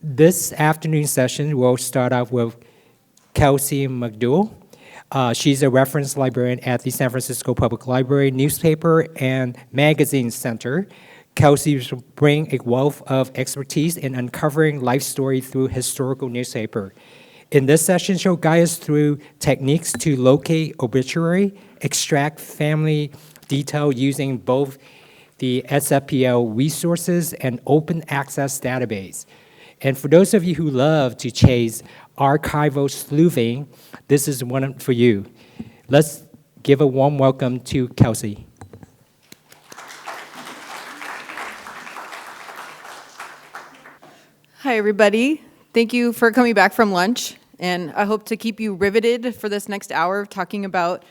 This afternoon session will start off with Kelci McDowell. She's a reference librarian at the San Francisco Public Library Newspaper and Magazine Center. Kelci will bring a wealth of expertise in uncovering life story through historical newspaper. In this session, she'll guide us through techniques to locate obituary, extract family detail using both the SFPL resources and open access database. And for those of you who love to chase archival sleuthing, this is one for you. Let's give a warm welcome to Kelci. Hi, everybody. Thank you for coming back from lunch, and I hope to keep you riveted for this next hour talking about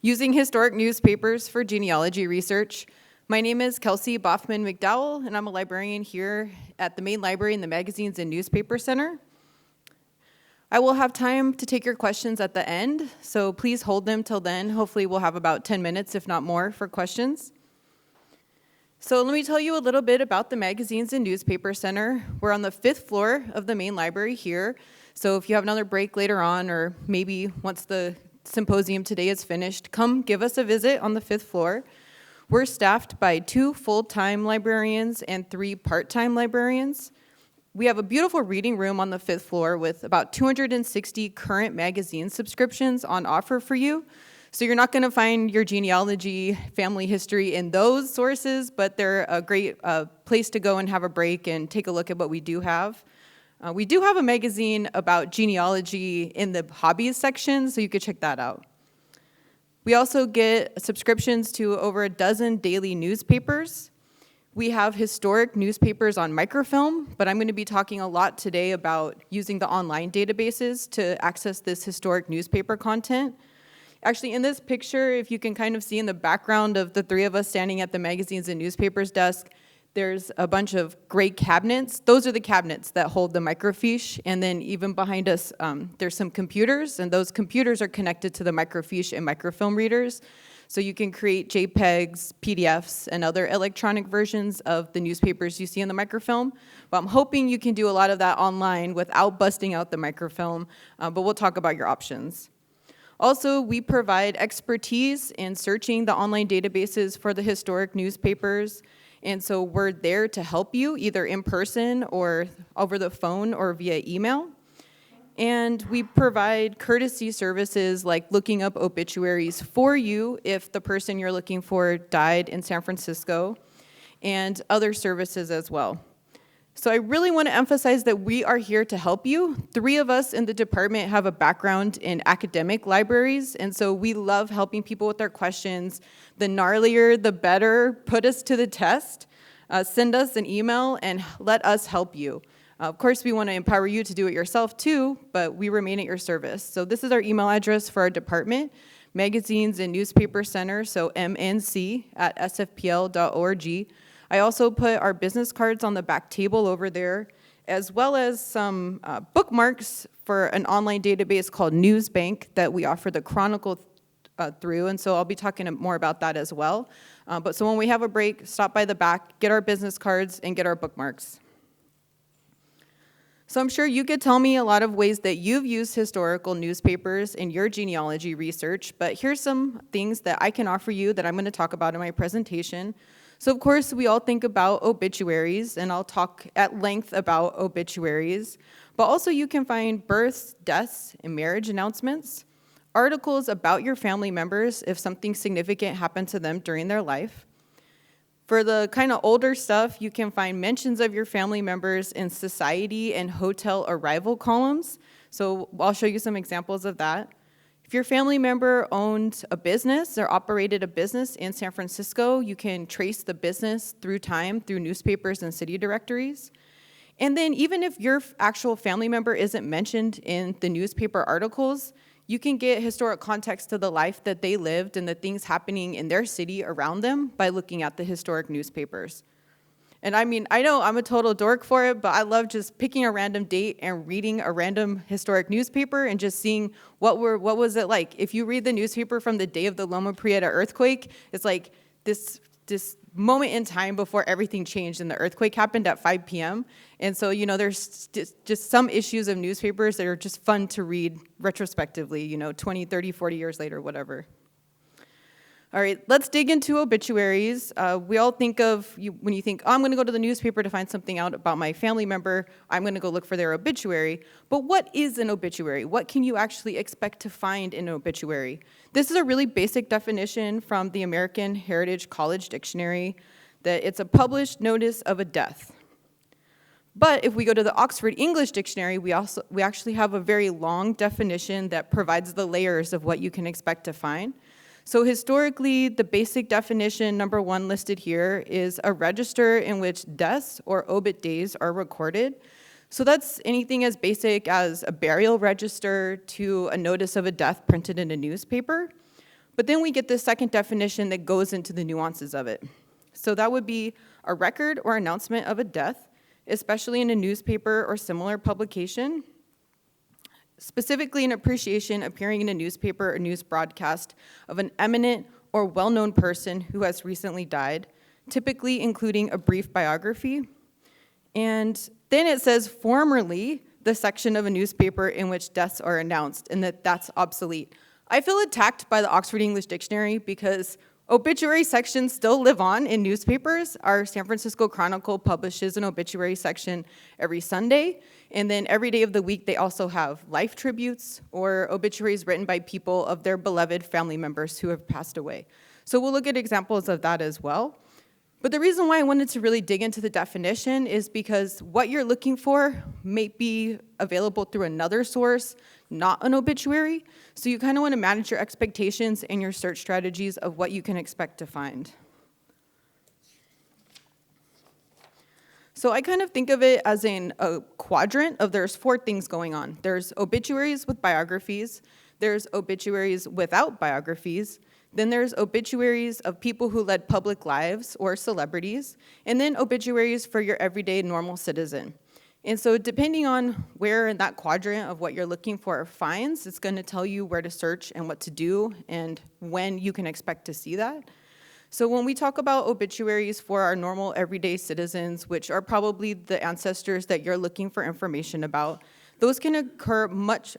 using historic newspapers for genealogy research. My name is Kelci Baughman McDowell, and I'm a librarian here at the main library in the Magazines and Newspaper Center. I will have time to take your questions at the end, so please hold them till then. Hopefully we'll have about 10 minutes, if not more, for questions. So let me tell you a little bit about the Magazines and Newspaper Center. We're on the 5th floor of the main library here, so if you have another break later on, or maybe once the symposium today is finished, come give us a visit on the 5th floor. We're staffed by 2 full-time librarians and 3 part-time librarians. We have a beautiful reading room on the 5th floor with about 260 current magazine subscriptions on offer for you. So you're not going to find your genealogy, family history in those sources, but they're a great place to go and have a break and take a look at what we do have. We do have a magazine about genealogy in the hobbies section, so you could check that out. We also get subscriptions to over a dozen daily newspapers. We have historic newspapers on microfilm, but I'm going to be talking a lot today about using the online databases to access this historic newspaper content. Actually, in this picture, if you can kind of see in the background of the 3 of us standing at the Magazines and Newspapers desk, there's a bunch of great cabinets. Those are the cabinets that hold the microfiche, and then even behind us, there's some computers, and those computers are connected to the microfiche and microfilm readers. So you can create JPEGs, PDFs, and other electronic versions of the newspapers you see in the microfilm. Well, I'm hoping you can do a lot of that online without busting out the microfilm, but we'll talk about your options. Also, we provide expertise in searching the online databases for the historic newspapers, and so we're there to help you either in person or over the phone or via email. And we provide courtesy services like looking up obituaries for you if the person you're looking for died in San Francisco, and other services as well. So I really want to emphasize that we are here to help you. 3 of us in the department have a background in academic libraries, and so we love helping people with their questions. The gnarlier, the better. Put us to the test. Send us an email and let us help you. Of course, we want to empower you to do it yourself too, but we remain at your service. So this is our email address for our department, Magazines and Newspaper Center, so mnc@sfpl.org. I also put our business cards on the back table over there, as well as some bookmarks for an online database called Newsbank that we offer the Chronicle through, and so I'll be talking more about that as well. But so when we have a break, stop by the back, get our business cards, and get our bookmarks. So I'm sure you could tell me a lot of ways that you've used historical newspapers in your genealogy research, but here's some things that I can offer you that I'm going to talk about in my presentation. So of course, we all think about obituaries, and I'll talk at length about obituaries, but also you can find births, deaths, and marriage announcements, articles about your family members if something significant happened to them during their life. For the kind of older stuff, you can find mentions of your family members in society and hotel arrival columns. So I'll show you some examples of that. If your family member owned a business or operated a business in San Francisco, you can trace the business through time through newspapers and city directories. And then even if your actual family member isn't mentioned in the newspaper articles, you can get historic context to the life that they lived and the things happening in their city around them by looking at the historic newspapers. And I mean, I know I'm a total dork for it, but I love just picking a random date and reading a random historic newspaper and just seeing what was it like. If you read the newspaper from the day of the Loma Prieta earthquake, it's like this moment in time before everything changed and the earthquake happened at 5 p.m. And so, there's just some issues of newspapers that are just fun to read retrospectively, 20, 30, 40 years later, whatever. All right, let's dig into obituaries. We all think of, when you think, oh, I'm going to go to the newspaper to find something out about my family member, I'm going to go look for their obituary. But what is an obituary? What can you actually expect to find in an obituary? This is a really basic definition from the American Heritage College Dictionary, that it's a published notice of a death. But if we go to the Oxford English Dictionary, we actually have a very long definition that provides the layers of what you can expect to find. So historically, the basic definition, number 1 listed here, is a register in which deaths or obit days are recorded. So that's anything as basic as a burial register to a notice of a death printed in a newspaper. But then we get this second definition that goes into the nuances of it. So that would be a record or announcement of a death, especially in a newspaper or similar publication. Specifically, an appreciation appearing in a newspaper or news broadcast of an eminent or well-known person who has recently died, typically including a brief biography. And then it says formerly the section of a newspaper in which deaths are announced, and that's obsolete. I feel attacked by the Oxford English Dictionary because obituary sections still live on in newspapers. Our San Francisco Chronicle publishes an obituary section every Sunday, and then every day of the week they also have life tributes or obituaries written by people of their beloved family members who have passed away. So we'll look at examples of that as well. But the reason why I wanted to really dig into the definition is because what you're looking for may be available through another source, not an obituary. So you kind of want to manage your expectations and your search strategies of what you can expect to find. So I kind of think of it as in a quadrant of there's 4 things going on. There's obituaries with biographies, there's obituaries without biographies, then there's obituaries of people who led public lives or celebrities, and then obituaries for your everyday normal citizen. And so depending on where in that quadrant of what you're looking for finds, it's going to tell you where to search and what to do and when you can expect to see that. So when we talk about obituaries for our normal everyday citizens, which are probably the ancestors that you're looking for information about, those can appear much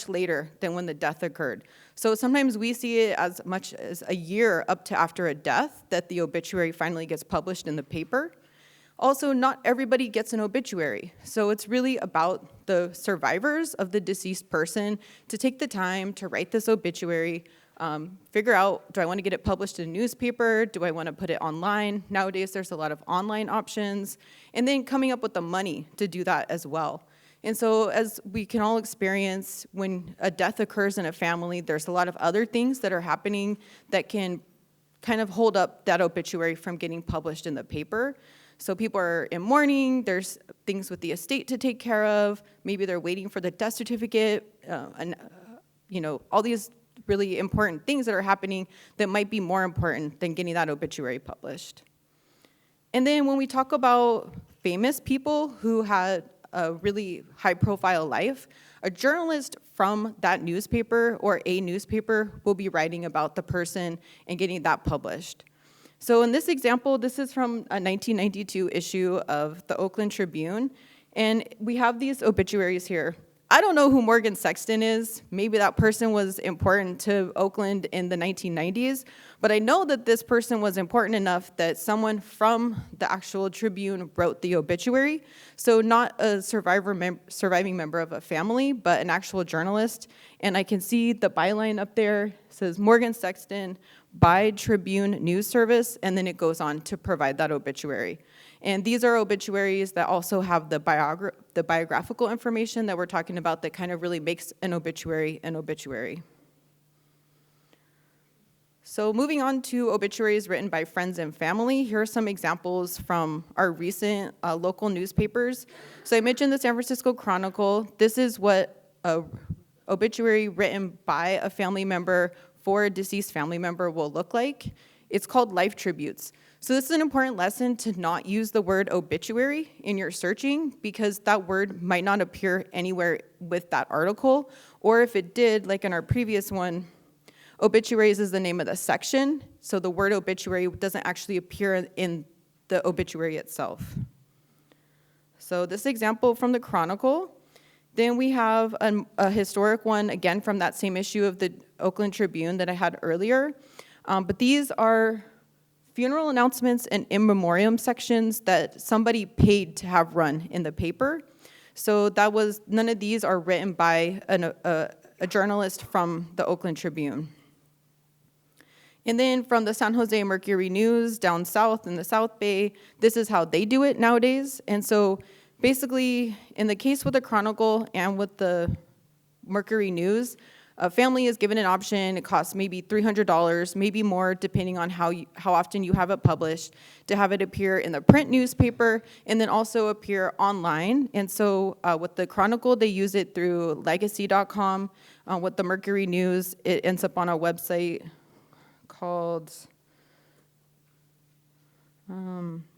later than when the death occurred. So sometimes we see it as much as a year up to after a death that the obituary finally gets published in the paper. Also, not everybody gets an obituary. So it's really about the survivors of the deceased person to take the time to write this obituary, figure out, do I want to get it published in a newspaper? Do I want to put it online? Nowadays, there's a lot of online options. And then coming up with the money to do that as well. And so as we can all experience, when a death occurs in a family, there's a lot of other things that are happening that can kind of hold up that obituary from getting published in the paper. So people are in mourning, there's things with the estate to take care of, maybe they're waiting for the death certificate, all these really important things that are happening that might be more important than getting that obituary published. And then when we talk about famous people who had a really high-profile life, a journalist from that newspaper or a newspaper will be writing about the person and getting that published. So in this example, this is from a 1992 issue of the Oakland Tribune, and we have these obituaries here. I don't know who Morgan Sexton is. Maybe that person was important to Oakland in the 1990s, but I know that this person was important enough that someone from the actual Tribune wrote the obituary. So not a surviving member of a family, but an actual journalist. And I can see the byline up there. It says Morgan Sexton by Tribune News Service, and then it goes on to provide that obituary. And these are obituaries that also have the biographical information that we're talking about that kind of really makes an obituary an obituary. So moving on to obituaries written by friends and family, here are some examples from our recent local newspapers. So I mentioned the San Francisco Chronicle. This is what an obituary written by a family member for a deceased family member will look like. It's called life tributes. So this is an important lesson to not use the word obituary in your searching because that word might not appear anywhere with that article, or if it did, like in our previous one, Obituaries is the name of the section, so the word obituary doesn't actually appear in the obituary itself. So this example from the Chronicle. Then we have a historic one, again, from that same issue of the Oakland Tribune that I had earlier. But these are funeral announcements and in memoriam sections that somebody paid to have run in the paper. So none of these are written by a journalist from the Oakland Tribune. And then from the San Jose Mercury News down south in the South Bay, this is how they do it nowadays. And so basically, in the case with the Chronicle and with the Mercury News, a family is given an option. It costs maybe $300, maybe more, depending on how often you have it published, to have it appear in the print newspaper and then also appear online. And so with the Chronicle, they use it through legacy.com. With the Mercury News, it ends up on a website called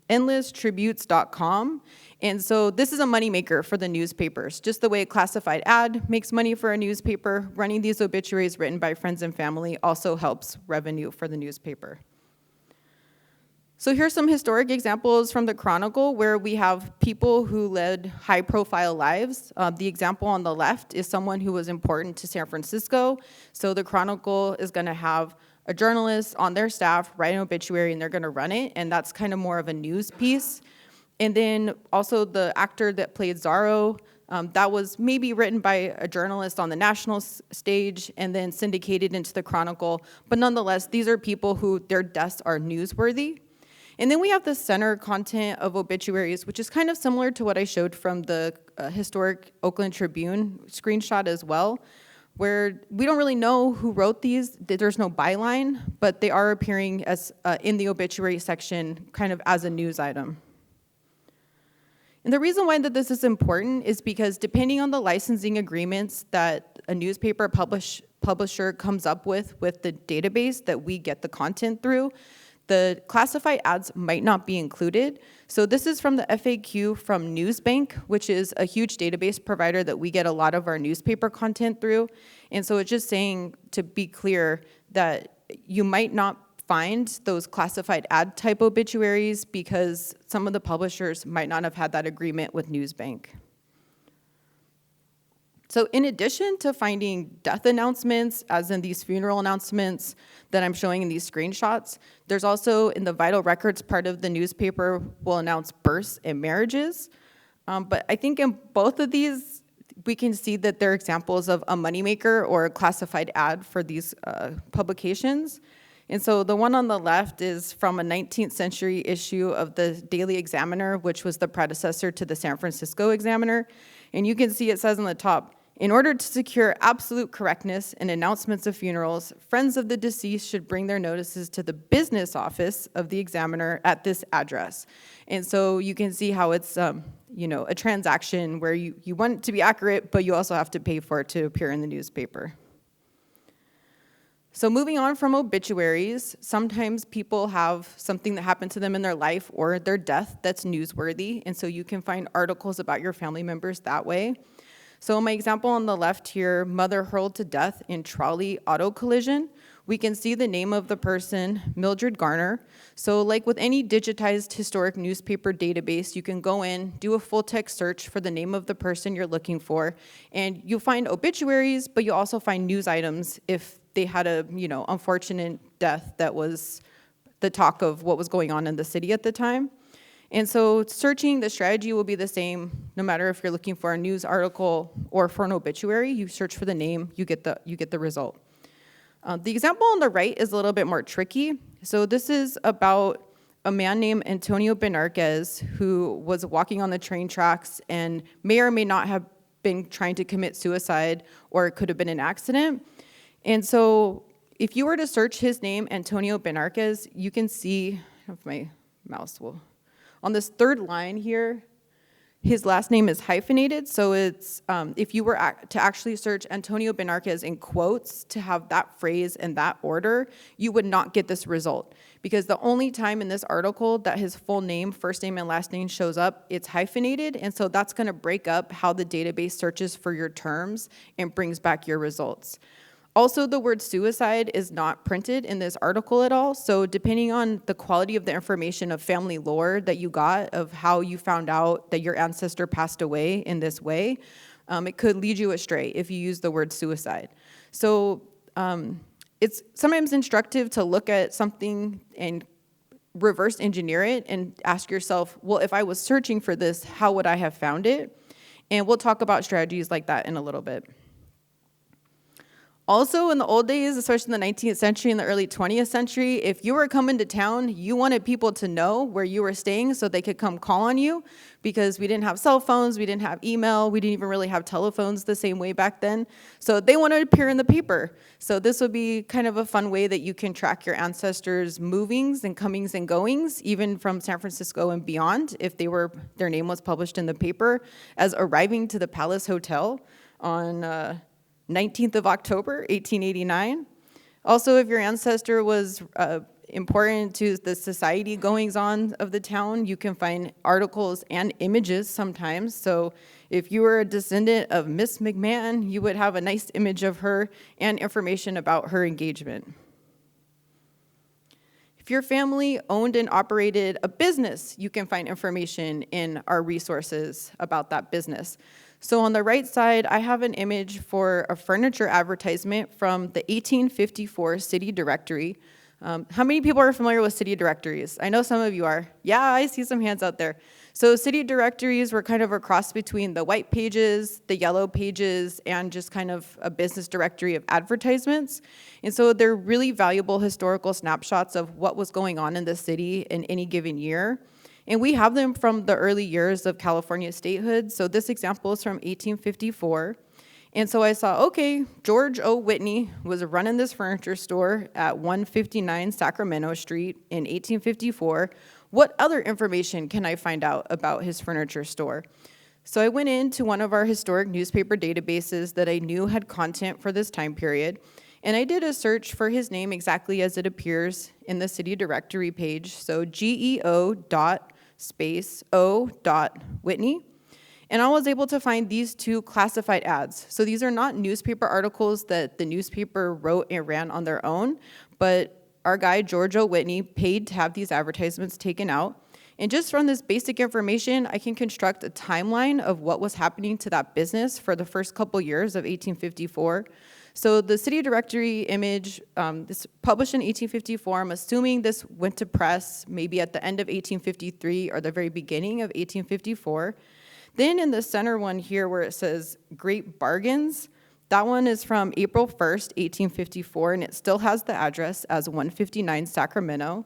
endlesstributes.com. And so this is a moneymaker for the newspapers. Just the way a classified ad makes money for a newspaper, running these obituaries written by friends and family also helps revenue for the newspaper. So here's some historic examples from the Chronicle where we have people who led high-profile lives. The example on the left is someone who was important to San Francisco. So the Chronicle is going to have a journalist on their staff write an obituary, and they're going to run it, and that's kind of more of a news piece. And then also the actor that played Zorro, that was maybe written by a journalist on the national stage and then syndicated into the Chronicle. But nonetheless, these are people who their deaths are newsworthy. And then we have the center content of obituaries, which is kind of similar to what I showed from the historic Oakland Tribune screenshot as well, where we don't really know who wrote these. There's no byline, but they are appearing as in the obituary section kind of as a news item. And the reason why that this is important is because depending on the licensing agreements that a newspaper publisher comes up with the database that we get the content through, the classified ads might not be included. So this is from the FAQ from Newsbank, which is a huge database provider that we get a lot of our newspaper content through. And so it's just saying, to be clear, that you might not find those classified ad type obituaries because some of the publishers might not have had that agreement with Newsbank. So in addition to finding death announcements, as in these funeral announcements that I'm showing in these screenshots, there's also in the vital records part of the newspaper will announce births and marriages. But I think in both of these, we can see that they're examples of a moneymaker or a classified ad for these publications. And so the one on the left is from a 19th century issue of the Daily Examiner, which was the predecessor to the San Francisco Examiner. And you can see it says on the top, in order to secure absolute correctness in announcements of funerals, friends of the deceased should bring their notices to the business office of the Examiner at this address. And so you can see how it's a transaction where you want it to be accurate, but you also have to pay for it to appear in the newspaper. So moving on from obituaries, sometimes people have something that happened to them in their life or their death that's newsworthy, and so you can find articles about your family members that way. So in my example on the left here, mother hurled to death in trolley auto collision, we can see the name of the person, Mildred Garner. So like with any digitized historic newspaper database, you can go in, do a full text search for the name of the person you're looking for, and you'll find obituaries, but you'll also find news items if they had a unfortunate death that was the talk of what was going on in the city at the time. And so searching, the strategy will be the same no matter if you're looking for a news article or for an obituary. You search for the name, you get the result. The example on the right is a little bit more tricky. So this is about a man named Antonio Benarquez who was walking on the train tracks and may or may not have been trying to commit suicide, or it could have been an accident. And so if you were to search his name, Antonio Benarquez, you can see, if my mouse will, on this third line here, his last name is hyphenated, so it's, if you were to actually search Antonio Benarquez in quotes to have that phrase in that order, you would not get this result. Because the only time in this article that his full name, first name and last name shows up, it's hyphenated, and so that's gonna break up how the database searches for your terms and brings back your results. Also, the word suicide is not printed in this article at all, so depending on the quality of the information of family lore that you got, of how you found out that your ancestor passed away in this way, it could lead you astray if you use the word suicide. So it's sometimes instructive to look at something and reverse engineer it and ask yourself, well, if I was searching for this, how would I have found it? And we'll talk about strategies like that in a little bit. Also, in the old days, especially in the 19th century and the early 20th century, if you were coming to town, you wanted people to know where you were staying so they could come call on you, because we didn't have cell phones, we didn't have email, we didn't even really have telephones the same way back then. So they wanted to appear in the paper. So this would be kind of a fun way that you can track your ancestors' movings and comings and goings, even from San Francisco and beyond, if their name was published in the paper, as arriving to the Palace Hotel on 19th of October, 1889. Also, if your ancestor was important to the society goings-on of the town, you can find articles and images sometimes. So if you were a descendant of Miss McMahon, you would have a nice image of her and information about her engagement. If your family owned and operated a business, you can find information in our resources about that business. So on the right side, I have an image for a furniture advertisement from the 1854 City Directory. How many people are familiar with city directories? I know some of you are. Yeah, I see some hands out there. So city directories were kind of a cross between the white pages, the yellow pages, and just kind of a business directory of advertisements. And so they're really valuable historical snapshots of what was going on in the city in any given year. And we have them from the early years of California statehood. So this example is from 1854. And so I saw, okay, George O. Whitney was running this furniture store at 159 Sacramento Street in 1854. What other information can I find out about his furniture store? So I went into one of our historic newspaper databases that I knew had content for this time period, and I did a search for his name exactly as it appears in the city directory page. So GEO.O.Whitney. And I was able to find these two classified ads. So these are not newspaper articles that the newspaper wrote and ran on their own, but our guy, George O. Whitney, paid to have these advertisements taken out. And just from this basic information, I can construct a timeline of what was happening to that business for the first couple years of 1854. So the city directory image, this published in 1854, I'm assuming this went to press maybe at the end of 1853 or the very beginning of 1854. Then in the center one here where it says Great Bargains, that one is from April 1st, 1854, and it still has the address as 159 Sacramento.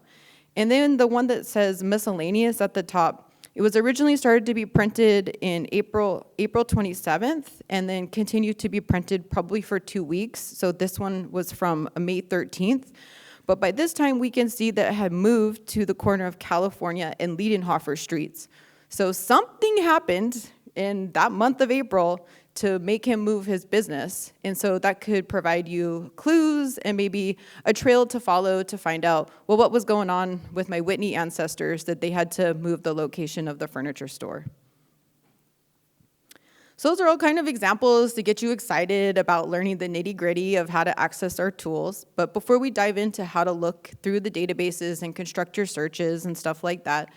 And then the one that says Miscellaneous at the top, it was originally started to be printed in April 27th, and then continued to be printed probably for 2 weeks. So this one was from May 13th. But by this time, we can see that it had moved to the corner of California and Liedenhofer Streets. So something happened in that month of April to make him move his business. And so that could provide you clues and maybe a trail to follow to find out, well, what was going on with my Whitney ancestors that they had to move the location of the furniture store. So those are all kind of examples to get you excited about learning the nitty-gritty of how to access our tools. But before we dive into how to look through the databases and construct your searches and stuff like that,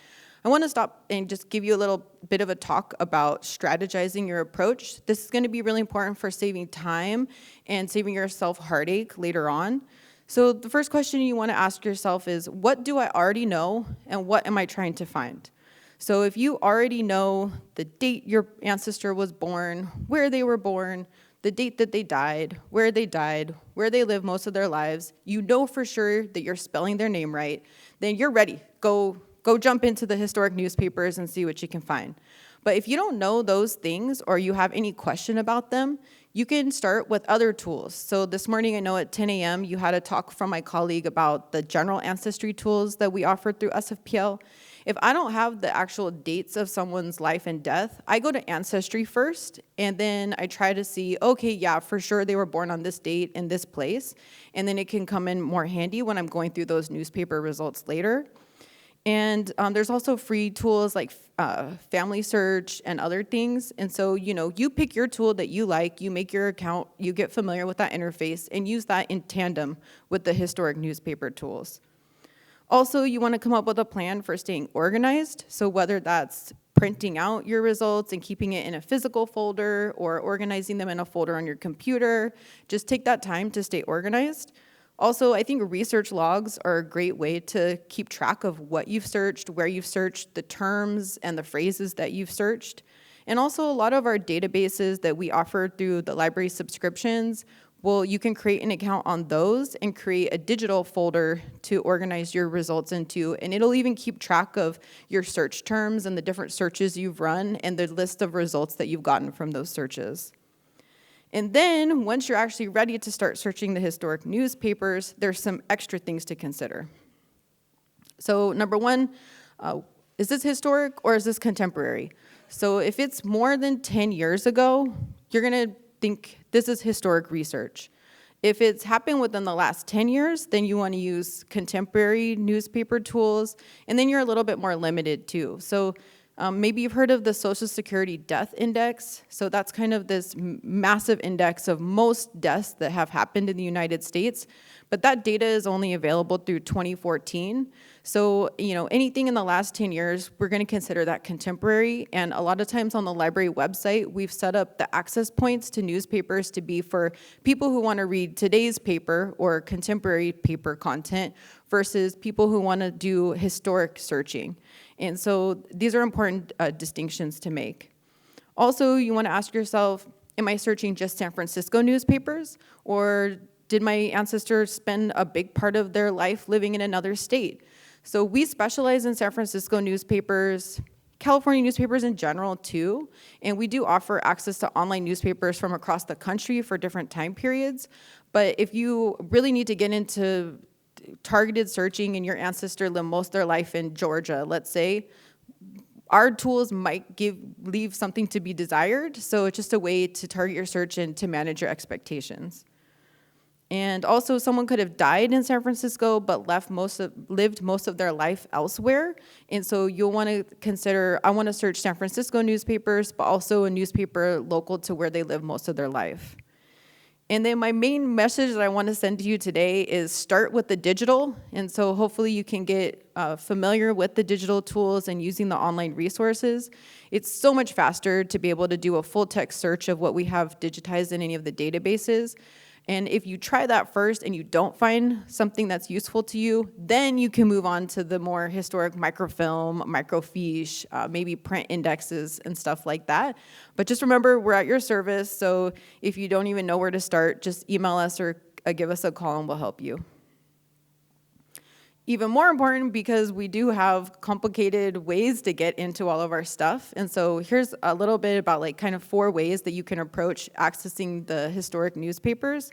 I want to stop and just give you a little bit of a talk about strategizing your approach. This is going to be really important for saving time and saving yourself heartache later on. So the first question you want to ask yourself is, what do I already know and what am I trying to find? So if you already know the date your ancestor was born, where they were born, the date that they died, where they lived most of their lives, you know for sure that you're spelling their name right, then you're ready. Go jump into the historic newspapers and see what you can find. But if you don't know those things or you have any question about them, you can start with other tools. So this morning, I know at 10 a.m., you had a talk from my colleague about the general ancestry tools that we offered through SFPL. If I don't have the actual dates of someone's life and death, I go to Ancestry first, and then I try to see, okay, yeah, for sure they were born on this date in this place, and then it can come in more handy when I'm going through those newspaper results later. And there's also free tools like Family Search and other things. And so, you pick your tool that you like, you make your account, you get familiar with that interface, and use that in tandem with the historic newspaper tools. Also, you want to come up with a plan for staying organized. So whether that's printing out your results and keeping it in a physical folder or organizing them in a folder on your computer, just take that time to stay organized. Also, I think research logs are a great way to keep track of what you've searched, where you've searched, the terms and the phrases that you've searched. And also, a lot of our databases that we offer through the library subscriptions, well, you can create an account on those and create a digital folder to organize your results into, and it'll even keep track of your search terms and the different searches you've run and the list of results that you've gotten from those searches. And then, once you're actually ready to start searching the historic newspapers, there's some extra things to consider. So number one, is this historic or is this contemporary? So if it's more than 10 years ago, you're gonna think this is historic research. If it's happened within the last 10 years, then you want to use contemporary newspaper tools, and then you're a little bit more limited too. So maybe you've heard of the Social Security Death Index. So that's kind of this massive index of most deaths that have happened in the United States, but that data is only available through 2014. So, anything in the last 10 years, we're going to consider that contemporary. And a lot of times on the library website, we've set up the access points to newspapers to be for people who want to read today's paper or contemporary paper content versus people who want to do historic searching. And so these are important distinctions to make. Also, you want to ask yourself, am I searching just San Francisco newspapers, or did my ancestors spend a big part of their life living in another state? So we specialize in San Francisco newspapers, California newspapers in general too, and we do offer access to online newspapers from across the country for different time periods. But if you really need to get into targeted searching and your ancestor lived most of their life in Georgia, let's say, our tools might leave something to be desired. So it's just a way to target your search and to manage your expectations. And also, someone could have died in San Francisco but lived most of their life elsewhere. And so you'll want to consider, I want to search San Francisco newspapers, but also a newspaper local to where they live most of their life. And then my main message that I want to send to you today is start with the digital. And so hopefully you can get familiar with the digital tools and using the online resources. It's so much faster to be able to do a full text search of what we have digitized in any of the databases. And if you try that first and you don't find something that's useful to you, then you can move on to the more historic microfilm, microfiche, maybe print indexes and stuff like that. But just remember, we're at your service, so if you don't even know where to start, just email us or give us a call and we'll help you. Even more important, because we do have complicated ways to get into all of our stuff. And so here's a little bit about kind of 4 ways that you can approach accessing the historic newspapers.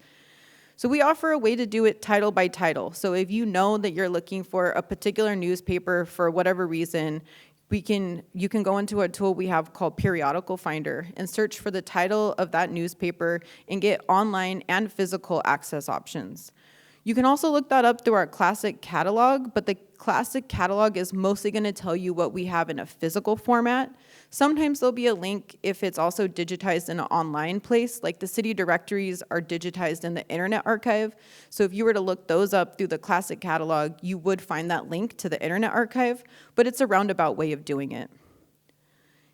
So we offer a way to do it title by title. So if you know that you're looking for a particular newspaper for whatever reason, you can go into a tool we have called Periodical Finder and search for the title of that newspaper and get online and physical access options. You can also look that up through our classic catalog, but the classic catalog is mostly going to tell you what we have in a physical format. Sometimes there'll be a link if it's also digitized in an online place, like the city directories are digitized in the Internet Archive. So if you were to look those up through the classic catalog, you would find that link to the Internet Archive, but it's a roundabout way of doing it.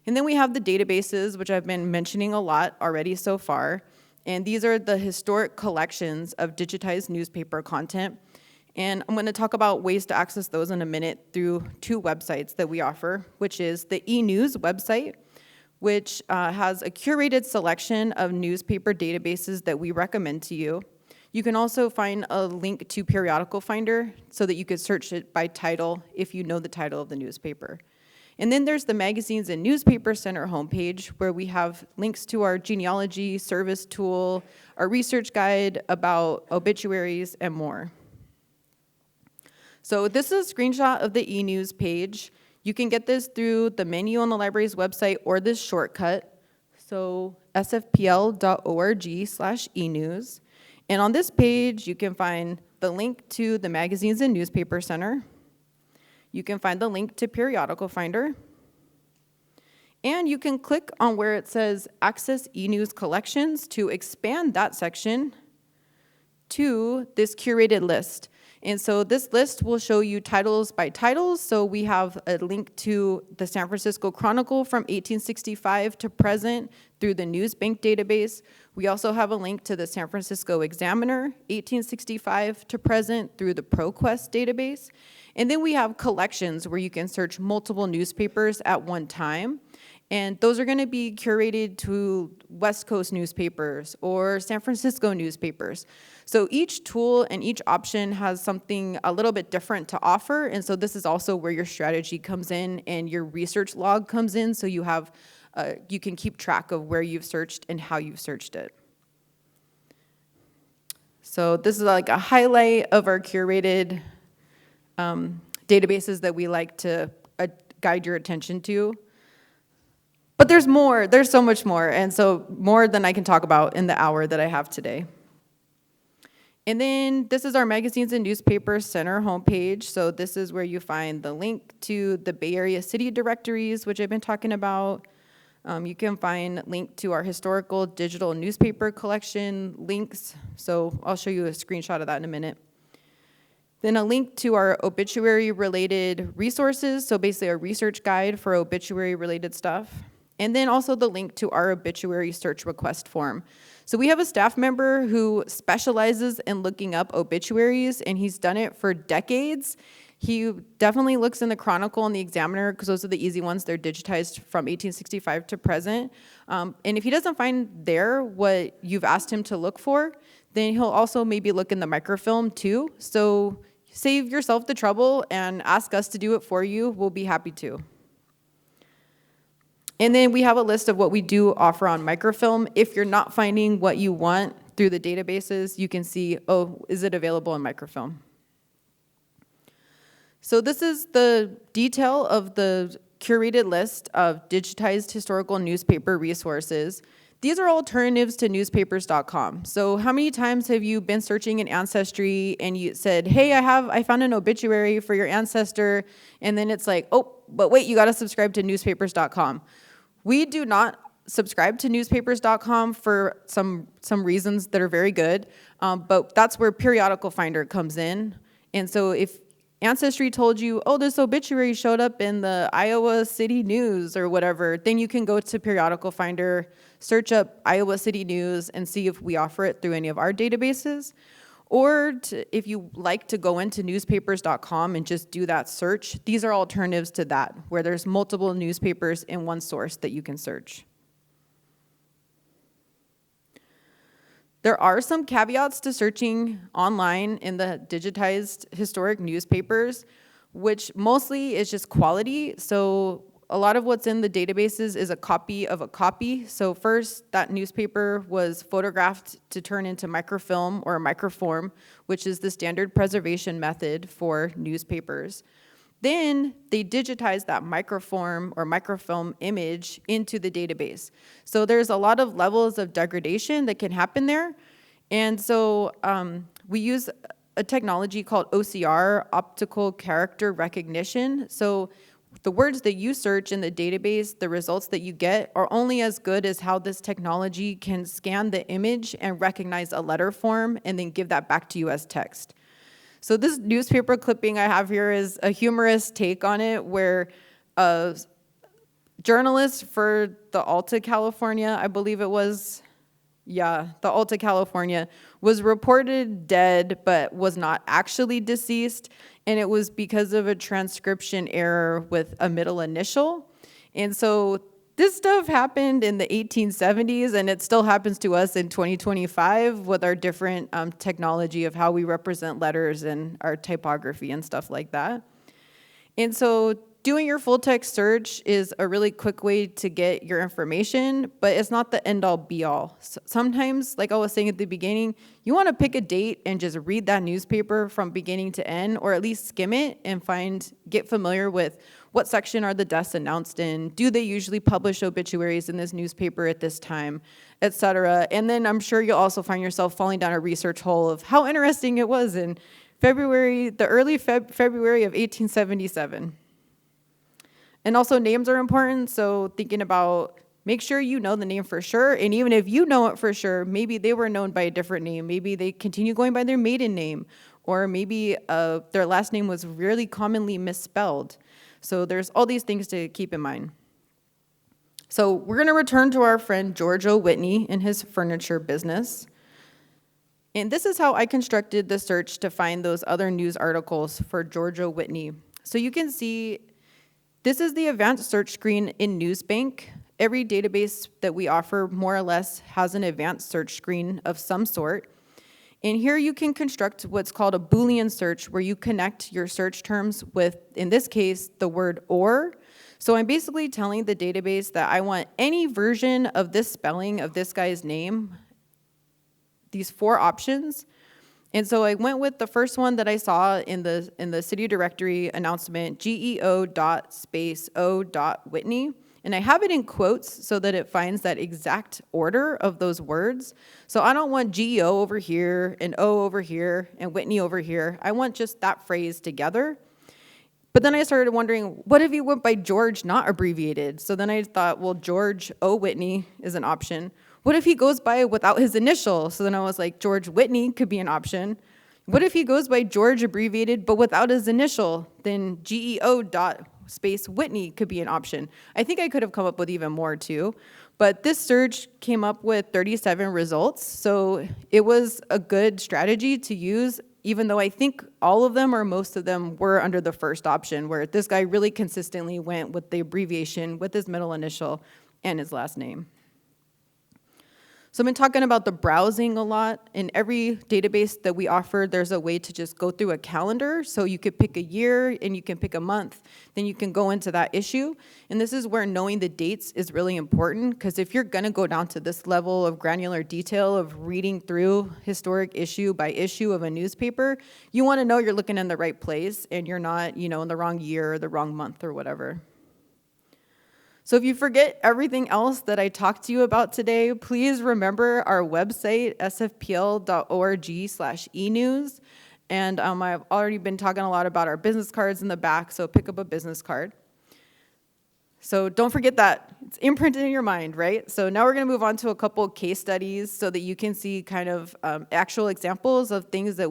And then we have the databases, which I've been mentioning a lot already so far. And these are the historic collections of digitized newspaper content. And I'm going to talk about ways to access those in a minute through 2 websites that we offer, which is the eNews website, which has a curated selection of newspaper databases that we recommend to you. You can also find a link to Periodical Finder so that you could search it by title if you know the title of the newspaper. And then there's the Magazines and Newspaper Center homepage, where we have links to our genealogy service tool, our research guide about obituaries, and more. So this is a screenshot of the eNews page. You can get this through the menu on the library's website or this shortcut. So sfpl.org/enews. And on this page, you can find the link to the Magazines and Newspaper Center. you can find the link to Periodical Finder. And you can click on where it says Access eNews Collections to expand that section to this curated list. And so this list will show you titles by titles. So we have a link to the San Francisco Chronicle from 1865 to present through the News Bank database. We also have a link to the San Francisco Examiner, 1865 to present through the ProQuest database. And then we have collections where you can search multiple newspapers at one time. And those are going to be curated to West Coast newspapers or San Francisco newspapers. So each tool and each option has something a little bit different to offer. And so this is also where your strategy comes in and your research log comes in. So you have, you can keep track of where you've searched and how you've searched it. So this is like a highlight of our curated databases that we like to guide your attention to. But there's more, there's so much more, and so more than I can talk about in the hour that I have today. And then this is our Magazines and Newspapers Center homepage. So this is where you find the link to the Bay Area city directories, which I've been talking about. You can find link to our historical digital newspaper collection links. So I'll show you a screenshot of that in a minute. Then a link to our obituary-related resources, so basically a research guide for obituary-related stuff. And then also the link to our obituary search request form. So we have a staff member who specializes in looking up obituaries, and he's done it for decades. He definitely looks in the Chronicle and the Examiner, because those are the easy ones. They're digitized from 1865 to present. And if he doesn't find there what you've asked him to look for, then he'll also maybe look in the microfilm too. So save yourself the trouble and ask us to do it for you. We'll be happy to. And then we have a list of what we do offer on microfilm. If you're not finding what you want through the databases, you can see, oh, is it available in microfilm? So this is the detail of the curated list of digitized historical newspaper resources. These are alternatives to newspapers.com. So how many times have you been searching in Ancestry and you said, hey, I found an obituary for your ancestor, and then it's like, oh, but wait, you got to subscribe to newspapers.com. We do not subscribe to newspapers.com for some reasons that are very good, but that's where Periodical Finder comes in. And so if Ancestry told you, oh, this obituary showed up in the Iowa City News or whatever, then you can go to Periodical Finder, search up Iowa City News, and see if we offer it through any of our databases. Or if you like to go into newspapers.com and just do that search, these are alternatives to that, where there's multiple newspapers in one source that you can search. There are some caveats to searching online in the digitized historic newspapers, which mostly is just quality. So a lot of what's in the databases is a copy of a copy. So first, that newspaper was photographed to turn into microfilm or microform, which is the standard preservation method for newspapers. Then they digitize that microform or microfilm image into the database. So there's a lot of levels of degradation that can happen there. And so we use a technology called OCR, optical character recognition. So the words that you search in the database, the results that you get, are only as good as how this technology can scan the image and recognize a letter form and then give that back to you as text. So this newspaper clipping I have here is a humorous take on it, where a journalist for the Alta California, I believe it was, the Alta California, was reported dead but was not actually deceased, and it was because of a transcription error with a middle initial. And so this stuff happened in the 1870s, and it still happens to us in 2025 with our different technology of how we represent letters and our typography and stuff like that. And so doing your full text search is a really quick way to get your information, but it's not the end-all be-all. Sometimes, like I was saying at the beginning, you want to pick a date and just read that newspaper from beginning to end, or at least skim it and get familiar with what section are the deaths announced in, do they usually publish obituaries in this newspaper at this time, et cetera. And then I'm sure you'll also find yourself falling down a research hole of how interesting it was in the early February of 1877. And also names are important, so thinking about, make sure you know the name for sure, and even if you know it for sure, maybe they were known by a different name, maybe they continue going by their maiden name, or maybe their last name was really commonly misspelled. So there's all these things to keep in mind. So we're going to return to our friend George O. Whitney and his furniture business. And this is how I constructed the search to find those other news articles for George O. Whitney. So you can see this is the advanced search screen in Newsbank. Every database that we offer more or less has an advanced search screen of some sort. And here you can construct what's called a Boolean search, where you connect your search terms with, in this case, the word or. So I'm basically telling the database that I want any version of this spelling of this guy's name, these 4 options. And so I went with the first one that I saw in the city directory announcement, geo.space.o.whitney. And I have it in quotes so that it finds that exact order of those words. So I don't want GEO over here and O over here and Whitney over here. I want just that phrase together. But then I started wondering, what if he went by George, not abbreviated? So then I thought, well, George O. Whitney is an option. What if he goes by without his initial? So then I was like, George Whitney could be an option. What if he goes by George abbreviated but without his initial? Then GEO.Whitney could be an option. I think I could have come up with even more too. But this search came up with 37 results. So it was a good strategy to use, even though I think all of them or most of them were under the first option, where this guy really consistently went with the abbreviation with his middle initial and his last name. So I've been talking about the browsing a lot. In every database that we offer, there's a way to just go through a calendar. So you could pick a year and you can pick a month. Then you can go into that issue. And this is where knowing the dates is really important, because if you're going to go down to this level of granular detail of reading through historic issue by issue of a newspaper, you want to know you're looking in the right place and you're not, in the wrong year or the wrong month or whatever. So if you forget everything else that I talked to you about today, please remember our website, sfpl.org/enews. And I've already been talking a lot about our business cards in the back, so pick up a business card. So don't forget that. It's imprinted in your mind, right? So now we're going to move on to a couple of case studies so that you can see kind of actual examples of things that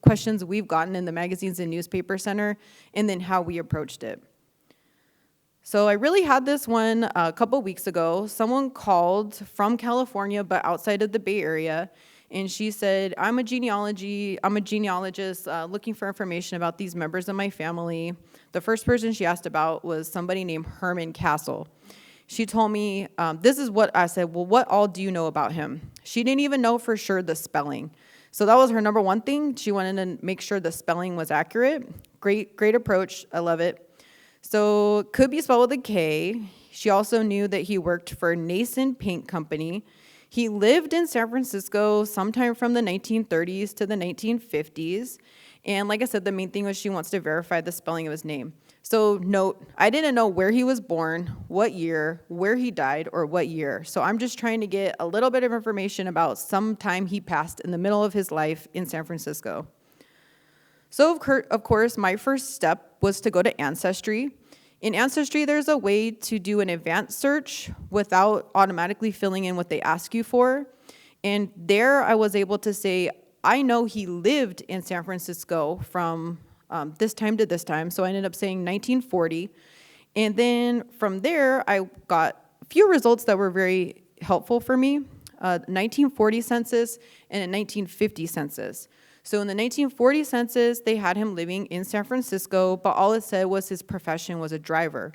questions we've gotten in the Magazines and Newspaper Center, and then how we approached it. So I really had this one a couple weeks ago. Someone called from California, but outside of the Bay Area, and she said, I'm a genealogist looking for information about these members of my family. The first person she asked about was somebody named Herman Castle. She told me, this is what I said, well, what all do you know about him? She didn't even know for sure the spelling. So that was her number one thing. She wanted to make sure the spelling was accurate. Great approach. I love it. So could be spelled with a K. She also knew that he worked for Nason Paint Company. He lived in San Francisco sometime from the 1930s to the 1950s. And like I said, the main thing was she wants to verify the spelling of his name. So note, I didn't know where he was born, what year, where he died, or what year. So I'm just trying to get a little bit of information about some time he passed in the middle of his life in San Francisco. So of course, my first step was to go to Ancestry. In Ancestry, there's a way to do an advanced search without automatically filling in what they ask you for. And there I was able to say, I know he lived in San Francisco from this time to this time. So I ended up saying 1940. And then from there, I got a few results that were very helpful for me. 1940 census and a 1950 census. So in the 1940 census, they had him living in San Francisco, but all it said was his profession was a driver.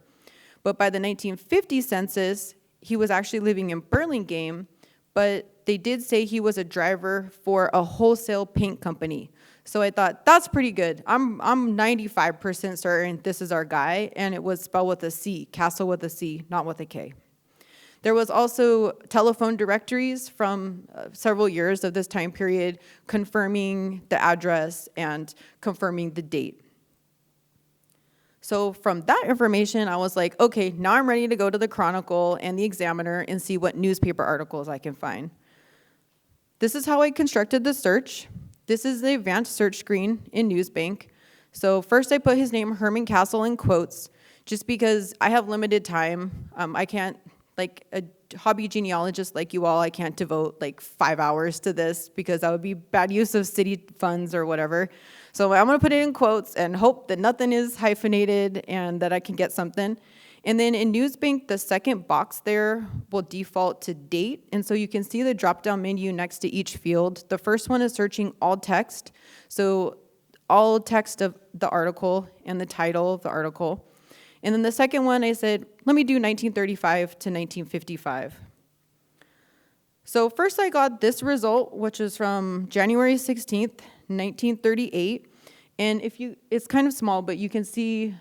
But by the 1950 census, he was actually living in Burlingame, but they did say he was a driver for a wholesale paint company. So I thought, that's pretty good. I'm 95% certain this is our guy, and it was spelled with a C, Castle with a C, not with a K. There was also telephone directories from several years of this time period confirming the address and confirming the date. So from that information, I was like, okay, now I'm ready to go to the Chronicle and the Examiner and see what newspaper articles I can find. This is how I constructed the search. This is the advanced search screen in Newsbank. So first I put his name, Herman Castle, in quotes, just because I have limited time. I can't, like a hobby genealogist like you all, I can't devote like 5 hours to this because that would be bad use of city funds or whatever. So I'm gonna put it in quotes and hope that nothing is hyphenated and that I can get something. And then in Newsbank, the second box there will default to date. And so you can see the drop-down menu next to each field. The first one is searching all text. So all text of the article and the title of the article. And then the second one, I said, let me do 1935 to 1955. So first I got this result, which is from January 16th, 1938. And it's kind of small, but you can see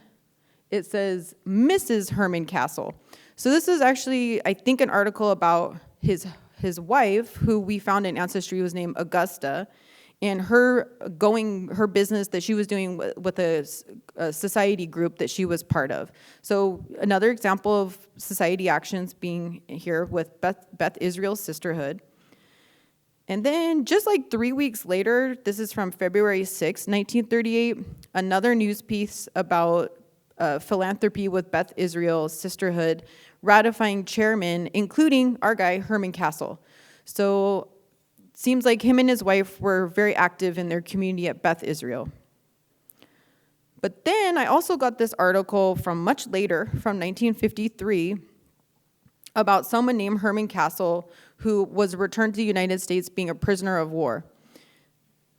it says Mrs. Herman Castle. So this is actually, I think, an article about his wife, who we found in Ancestry was named Augusta, and her business that she was doing with a society group that she was part of. So another example of society actions being here with Beth Israel Sisterhood. And then just like 3 weeks later, this is from February 6, 1938, another news piece about philanthropy with Beth Israel Sisterhood, ratifying chairman, including our guy, Herman Castle. So seems like him and his wife were very active in their community at Beth Israel. But then I also got this article from much later, from 1953, about someone named Herman Castle who was returned to the United States being a prisoner of war.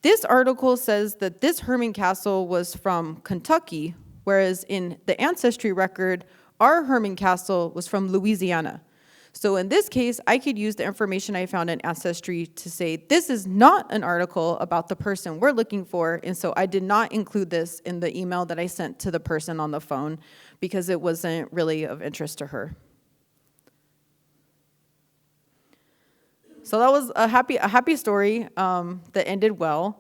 This article says that this Herman Castle was from Kentucky, whereas in the ancestry record, our Herman Castle was from Louisiana. So in this case, I could use the information I found in Ancestry to say, this is not an article about the person we're looking for, and so I did not include this in the email that I sent to the person on the phone because it wasn't really of interest to her. So that was a happy story that ended well.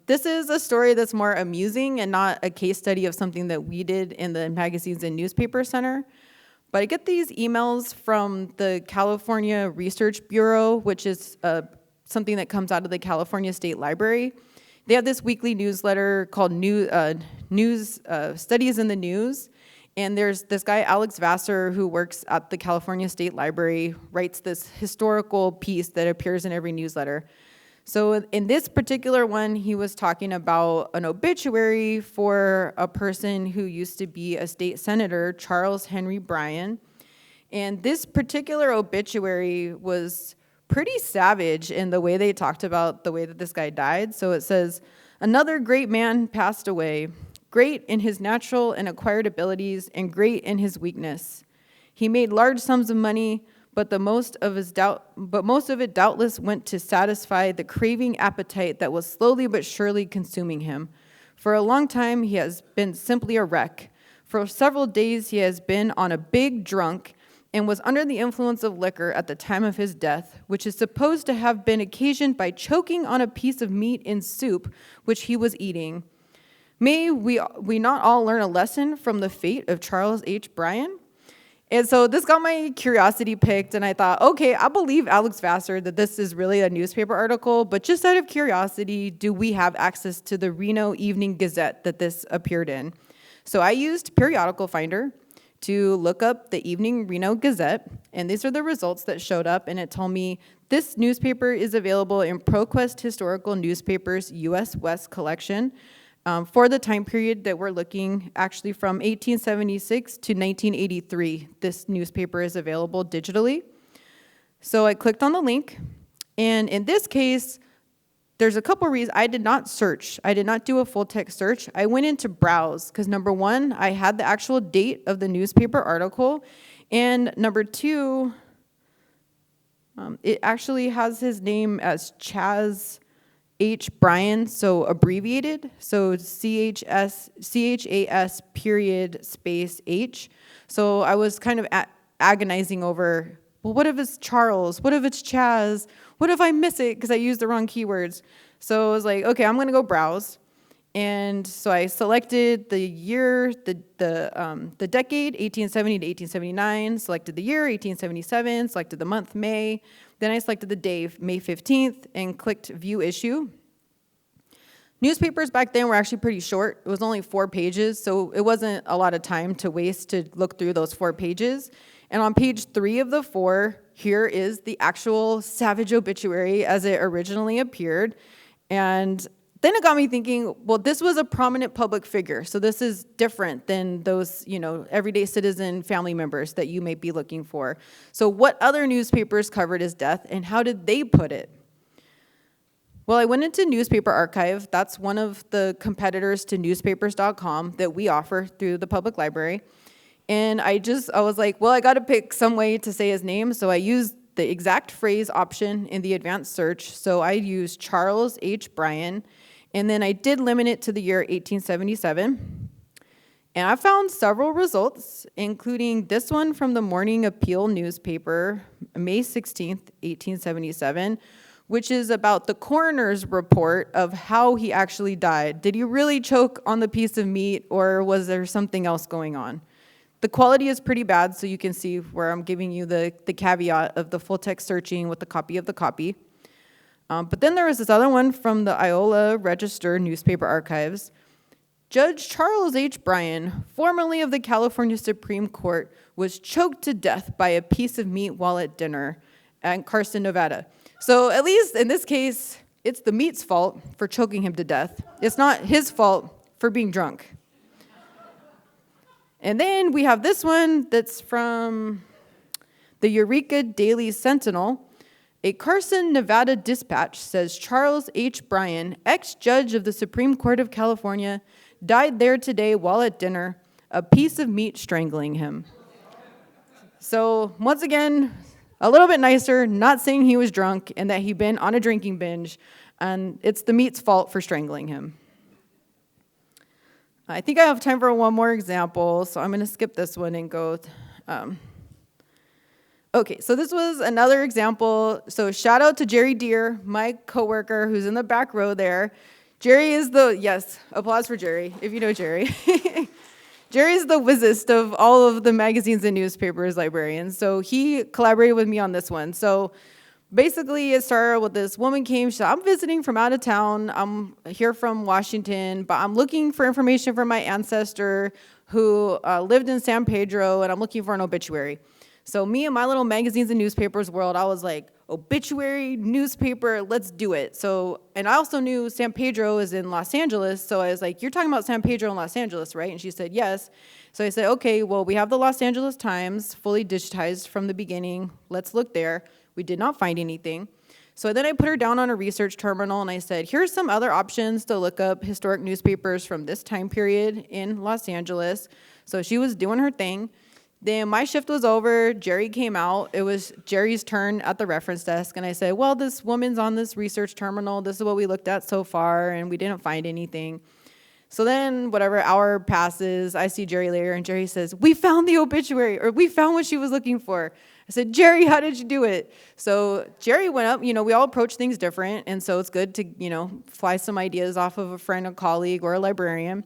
This is a story that's more amusing and not a case study of something that we did in the Magazines and Newspaper Center. But I get these emails from the California Research Bureau, which is something that comes out of the California State Library. They have this weekly newsletter called Studies in the News. And there's this guy, Alex Vassar, who works at the California State Library, writes this historical piece that appears in every newsletter. So in this particular one, he was talking about an obituary for a person who used to be a state senator, Charles Henry Bryan. And this particular obituary was pretty savage in the way they talked about the way that this guy died. So it says, another great man passed away, great in his natural and acquired abilities and great in his weakness. He made large sums of money, but most of it doubtless went to satisfy the craving appetite that was slowly but surely consuming him. For a long time, he has been simply a wreck. For several days, he has been on a big drunk and was under the influence of liquor at the time of his death, which is supposed to have been occasioned by choking on a piece of meat in soup which he was eating. May we not all learn a lesson from the fate of Charles H. Bryan? And so this got my curiosity piqued, and I thought, okay, I believe Alex Vassar that this is really a newspaper article, but just out of curiosity, do we have access to the Reno Evening Gazette that this appeared in? So I used Periodical Finder to look up the Evening Reno Gazette, and these are the results that showed up, and it told me this newspaper is available in ProQuest Historical Newspapers U.S. West collection. For the time period that we're looking, actually from 1876 to 1983, this newspaper is available digitally. So I clicked on the link, and in this case, there's a couple reasons. I did not search. I did not do a full text search. I went into browse, because number one, I had the actual date of the newspaper article, and number two, it actually has his name as Chaz H. Bryan, so abbreviated, so CHAS period space H. So I was kind of agonizing over, well, what if it's Charles? What if it's Chaz? What if I miss it because I used the wrong keywords? So I was like, okay, I'm going to go browse. And so I selected the year, the decade, 1870 to 1879, selected the year, 1877, selected the month, May. Then I selected the day, May 15th, and clicked View Issue. Newspapers back then were actually pretty short. It was only 4 pages, so it wasn't a lot of time to waste to look through those 4 pages. And on page 3 of the 4, here is the actual Savage obituary as it originally appeared. And then it got me thinking, well, this was a prominent public figure, so this is different than those, everyday citizen family members that you may be looking for. So what other newspapers covered his death, and how did they put it? Well, I went into Newspaper Archive. That's one of the competitors to newspapers.com that we offer through the public library. And I was like, well, I got to pick some way to say his name, so I used the exact phrase option in the advanced search. So I used Charles H. Bryan, and then I did limit it to the year 1877. And I found several results, including this one from the Morning Appeal newspaper, May 16th, 1877, which is about the coroner's report of how he actually died. Did he really choke on the piece of meat, or was there something else going on? The quality is pretty bad, so you can see where I'm giving you the caveat of the full text searching with the copy of the copy. But then there was this other one from the Iola Register newspaper archives. Judge Charles H. Bryan, formerly of the California Supreme Court, was choked to death by a piece of meat while at dinner at Carson, Nevada. So at least in this case, it's the meat's fault for choking him to death. It's not his fault for being drunk. And then we have this one that's from the Eureka Daily Sentinel. A Carson, Nevada dispatch says Charles H. Bryan, ex-judge of the Supreme Court of California, died there today while at dinner, a piece of meat strangling him. So once again, a little bit nicer, not saying he was drunk and that he'd been on a drinking binge, and it's the meat's fault for strangling him. I think I have time for one more example, so I'm going to skip this one and go. Okay, so this was another example. So shout out to Jerry Deere, my coworker who's in the back row there. Jerry is yes, applause for Jerry, if you know Jerry. Jerry's the whizzest of all of the magazines and newspapers librarians. So he collaborated with me on this one. So basically, it started with this woman came. She said, I'm visiting from out of town. I'm here from Washington, but I'm looking for information from my ancestor who lived in San Pedro, and I'm looking for an obituary. So me and my little magazines and newspapers world, I was like, obituary, newspaper, let's do it. So, and I also knew San Pedro is in Los Angeles, so I was like, you're talking about San Pedro in Los Angeles, right? And she said, yes. So I said, okay, well, we have the Los Angeles Times, fully digitized from the beginning. Let's look there. We did not find anything. So then I put her down on a research terminal, and I said, here's some other options to look up historic newspapers from this time period in Los Angeles. So she was doing her thing. Then my shift was over. Jerry came out. It was Jerry's turn at the reference desk, and I said, well, this woman's on this research terminal. This is what we looked at so far, and we didn't find anything. So then, whatever hour passes, I see Jerry later, and Jerry says, we found the obituary, or we found what she was looking for. I said, Jerry, how did you do it? So Jerry went up. We all approach things different, and so it's good to, fly some ideas off of a friend, a colleague, or a librarian.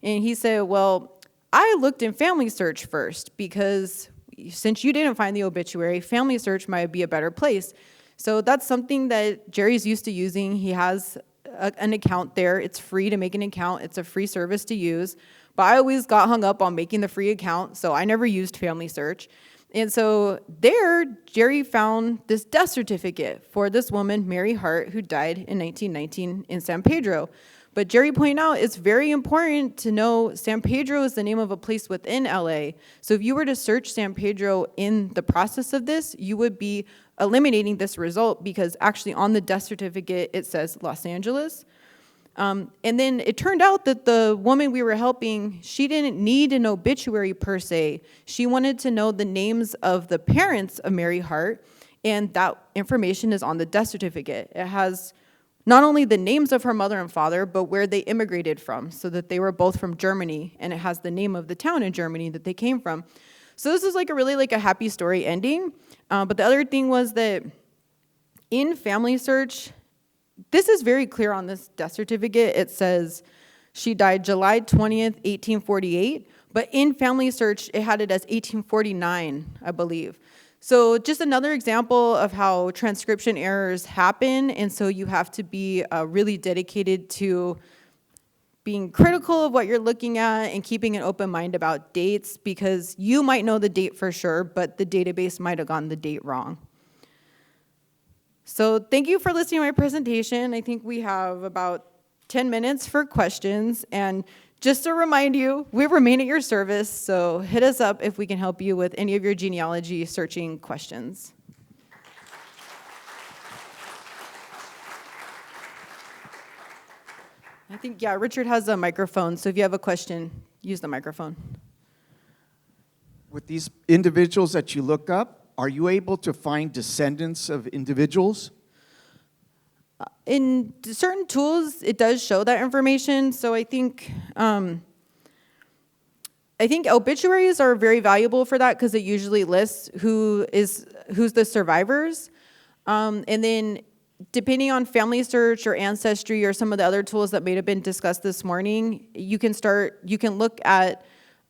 And he said, well, I looked in Family Search first, because since you didn't find the obituary, Family Search might be a better place. So that's something that Jerry's used to using. He has an account there. It's free to make an account. It's a free service to use. But I always got hung up on making the free account, so I never used Family Search. And so there, Jerry found this death certificate for this woman, Mary Hart, who died in 1919 in San Pedro. But Jerry pointed out it's very important to know San Pedro is the name of a place within LA. So if you were to search San Pedro in the process of this, you would be eliminating this result, because actually on the death certificate it says Los Angeles. And then it turned out that the woman we were helping, she didn't need an obituary per se. She wanted to know the names of the parents of Mary Hart, and that information is on the death certificate. It has not only the names of her mother and father, but where they immigrated from, so that they were both from Germany, and it has the name of the town in Germany that they came from. So this is really a happy story ending. But the other thing was that in Family Search, this is very clear on this death certificate. It says she died July 20th, 1848, but in Family Search, it had it as 1849, I believe. So just another example of how transcription errors happen, and so you have to be really dedicated to being critical of what you're looking at and keeping an open mind about dates, because you might know the date for sure, but the database might have gotten the date wrong. So thank you for listening to my presentation. I think we have about 10 minutes for questions, and just to remind you, we remain at your service, so hit us up if we can help you with any of your genealogy searching questions. I think, yeah, Richard has a microphone, so if you have a question, use the microphone. With these individuals that you look up, are you able to find descendants of individuals? In certain tools, it does show that information, so I think obituaries are very valuable for that because it usually lists who's the survivors, and then depending on family search or ancestry or some of the other tools that may have been discussed this morning, you can look at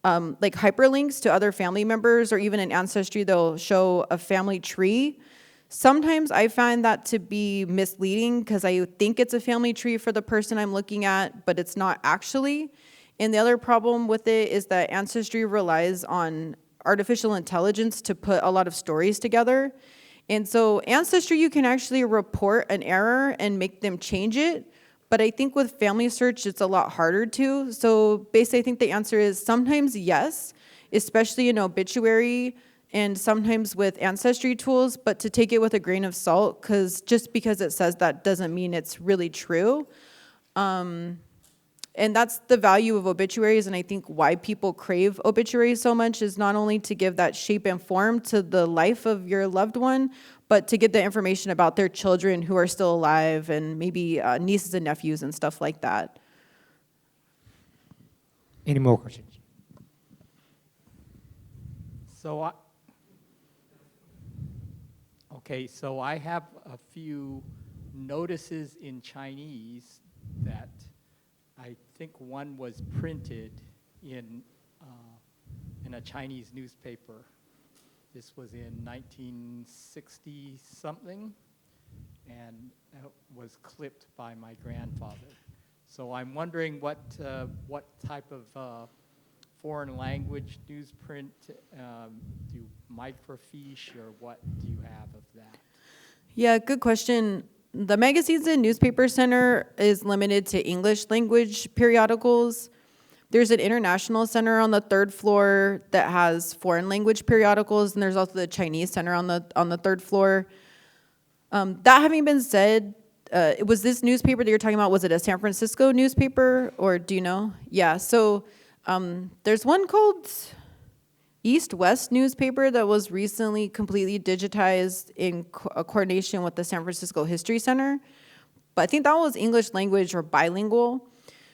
like hyperlinks to other family members, or even in ancestry they'll show a family tree. Sometimes I find that to be misleading because I think it's a family tree for the person I'm looking at, but it's not actually. And the other problem with it is that ancestry relies on artificial intelligence to put a lot of stories together. And so ancestry, you can actually report an error and make them change it. But I think with family search, it's a lot harder to. So basically, I think the answer is sometimes yes, especially in obituary and sometimes with ancestry tools, but to take it with a grain of salt, because just because it says that doesn't mean it's really true. And that's the value of obituaries, and I think why people crave obituaries so much is not only to give that shape and form to the life of your loved one, but to get the information about their children who are still alive, and maybe nieces and nephews and stuff like that. Any more questions? So I have a few notices in Chinese that I think one was printed in a Chinese newspaper. This was in 1960 something, and was clipped by my grandfather. So I'm wondering what type of foreign language newsprint, do you microfiche, or what do you have of that? Yeah, good question. The Magazines and Newspaper Center is limited to English language periodicals. There's an international center on the third floor that has foreign language periodicals, and there's also the Chinese center on the third floor. That having been said, was this newspaper that you're talking about, was it a San Francisco newspaper, or do you know? Yeah, so there's one called East-West newspaper that was recently completely digitized in coordination with the San Francisco History Center. But I think that was English language or bilingual.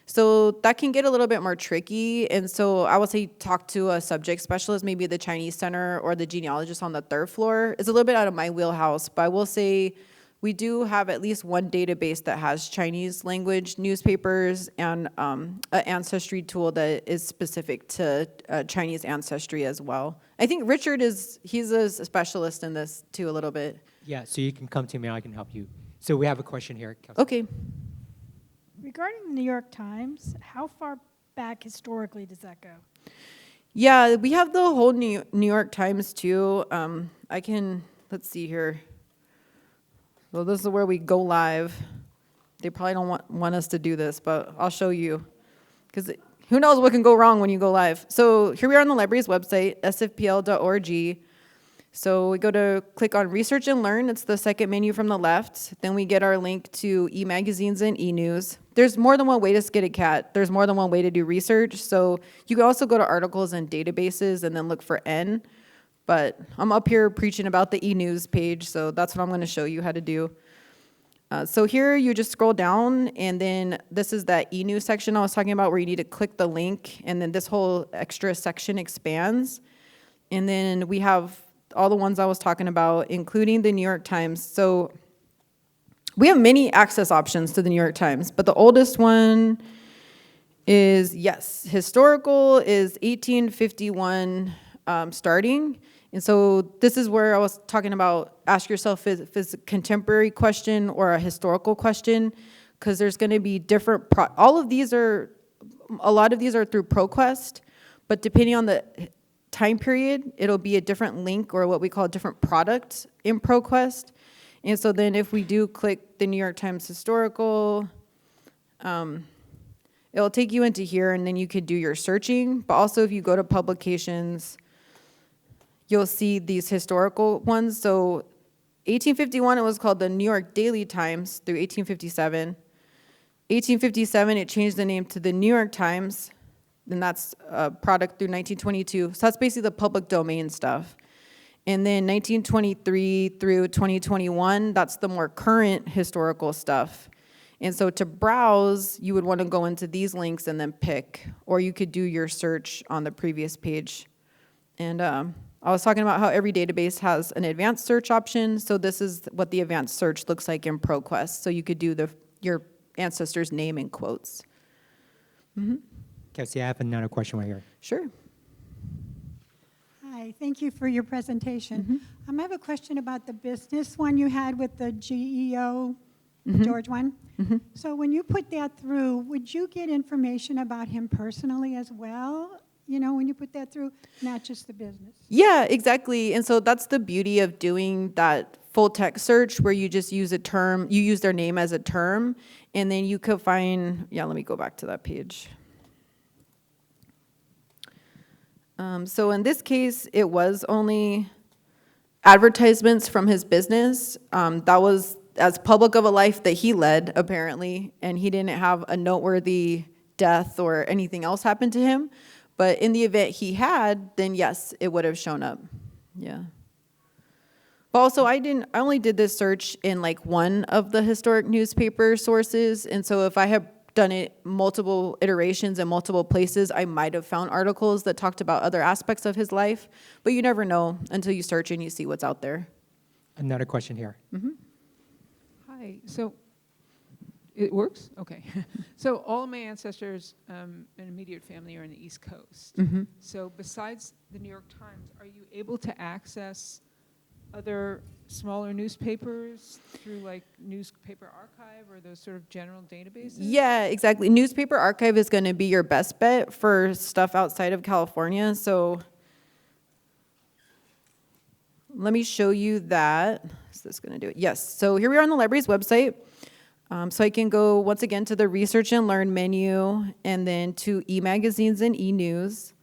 So that can get a little bit more tricky. And so I would say talk to a subject specialist, maybe the Chinese Center or the genealogist on the third floor. It's a little bit out of my wheelhouse, but I will say we do have at least one database that has Chinese language newspapers and an ancestry tool that is specific to Chinese ancestry as well. I think Richard he's a specialist in this too a little bit. Yeah, so you can come to me, I can help you. So we have a question here. Kelci. Okay. Regarding the New York Times, how far back historically does that go? Yeah, we have the whole New York Times too. Let's see here. Well, this is where we go live. They probably don't want us to do this, but I'll show you. Because who knows what can go wrong when you go live. So here we are on the library's website, sfpl.org. So we go to click on Research and Learn. It's the second menu from the left. Then we get our link to e-magazines and e-news. There's more than one way to skin a cat. There's more than one way to do research. So you can also go to articles and databases and then look for N. But I'm up here preaching about the e-news page, so that's what I'm going to show you how to do. So here you just scroll down, and then this is that e-news section I was talking about where you need to click the link, and then this whole extra section expands. And then we have all the ones I was talking about, including the New York Times. So we have many access options to the New York Times, but the oldest one is, yes, historical is 1851 starting. And so this is where I was talking about ask yourself if it's a contemporary question or a historical question, because there's going to be different, a lot of these are through ProQuest, but depending on the time period, it'll be a different link or what we call a different product in ProQuest. And so then if we do click the New York Times historical, it'll take you into here and then you could do your searching. But also if you go to publications, you'll see these historical ones. So 1851, it was called the New York Daily Times through 1857. 1857, it changed the name to the New York Times, and that's a product through 1922. So that's basically the public domain stuff. And then 1923 through 2021, that's the more current historical stuff. And so to browse, you would want to go into these links and then pick, or you could do your search on the previous page. And I was talking about how every database has an advanced search option. So this is what the advanced search looks like in ProQuest. So you could do your ancestor's name in quotes. Kelci, I have another question right here. Sure. Hi, thank you for your presentation. I have a question about the business one you had with the GEO, George one. So when you put that through, would you get information about him personally as well? You know, when you put that through, not just the business. Yeah, exactly. And so that's the beauty of doing that full text search where you just use a term, you use their name as a term, and then you could find, let me go back to that page. So in this case, it was only advertisements from his business. That was as public of a life that he led, apparently, and he didn't have a noteworthy death or anything else happen to him. But in the event he had, then yes, it would have shown up. Yeah. But also, I only did this search in like one of the historic newspaper sources, and so if I had done it multiple iterations in multiple places, I might have found articles that talked about other aspects of his life, but you never know until you search and you see what's out there. Another question here. Hi. So it works? Okay. So all of my ancestors and immediate family are in the East Coast. So besides the New York Times, are you able to access other smaller newspapers through like Newspaper Archive or those sort of general databases? Yeah, exactly. Newspaper Archive is going to be your best bet for stuff outside of California. So let me show you that. Is this going to do it? Yes. So here we are on the library's website. So I can go once again to the Research and Learn menu and then to e-magazines and e-news.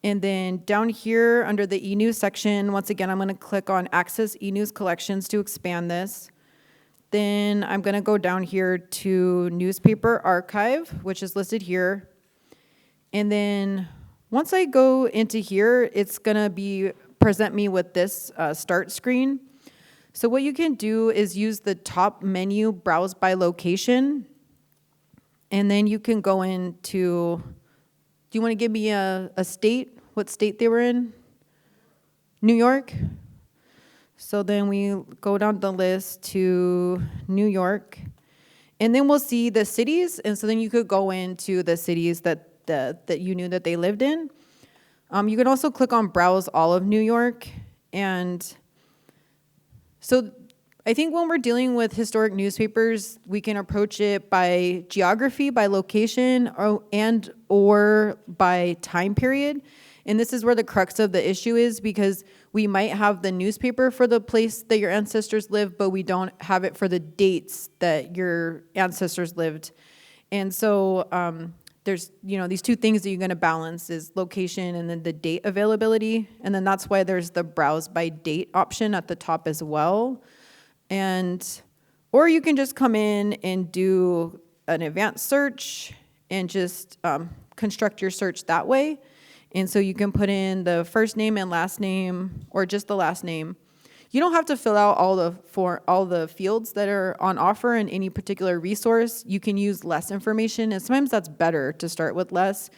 And then down here under the e-news section, once again, I'm going to click on Access e-news collections to expand this. Then I'm going to go down here to Newspaper Archive, which is listed here. And then once I go into here, it's going to present me with this start screen. So what you can do is use the top menu, Browse by Location. And then you can go into, do you want to give me a state? What state they were in? New York. So then we go down the list to New York. And then we'll see the cities. And so then you could go into the cities that you knew that they lived in. You can also click on Browse All of New York. And so I think when we're dealing with historic newspapers, we can approach it by geography, by location, or by time period. And this is where the crux of the issue is, because we might have the newspaper for the place that your ancestors lived, but we don't have it for the dates that your ancestors lived. And so there's, these two things that you're going to balance is location and then the date availability. And then that's why there's the browse by date option at the top as well. Or you can just come in and do an advanced search and just construct your search that way. And so you can put in the first name and last name, or just the last name. You don't have to fill out all the fields that are on offer in any particular resource. You can use less information, and sometimes that's better to start with less.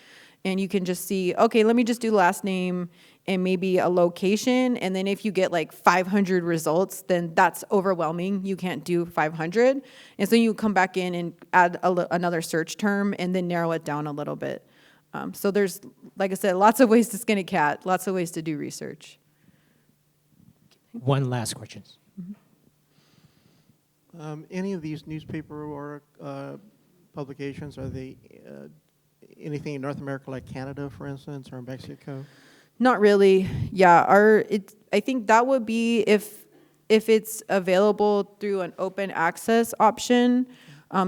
And you can just see, okay, let me just do the last name and maybe a location. And then if you get like 500 results, then that's overwhelming. You can't do 500. And so you come back in and add another search term and then narrow it down a little bit. So there's, like I said, lots of ways to skin a cat, lots of ways to do research. One last question. Any of these newspaper or publications, are they anything in North America like Canada, for instance, or Mexico? Not really. Yeah, I think that would be if it's available through an open access option.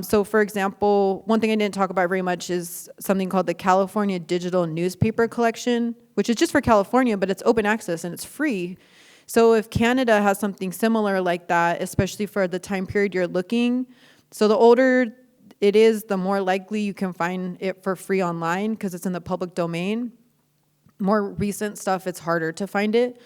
So for example, one thing I didn't talk about very much is something called the California Digital Newspaper Collection, which is just for California, but it's open access and it's free. So if Canada has something similar like that, especially for the time period you're looking, so the older it is, the more likely you can find it for free online because it's in the public domain. More recent stuff, it's harder to find it.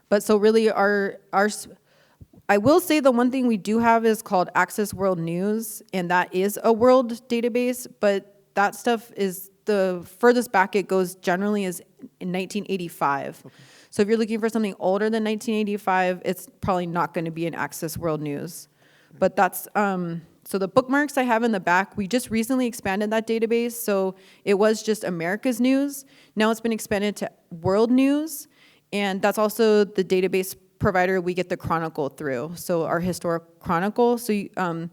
But so really I will say the one thing we do have is called Access World News, and that is a world database, but that stuff is the furthest back it goes generally is in 1985. Okay. So if you're looking for something older than 1985, it's probably not going to be an Access World News. But that's, so the bookmarks I have in the back, we just recently expanded that database. So it was just America's News. Now it's been expanded to World News. And that's also the database provider we get the Chronicle through. So our historic Chronicle. So, and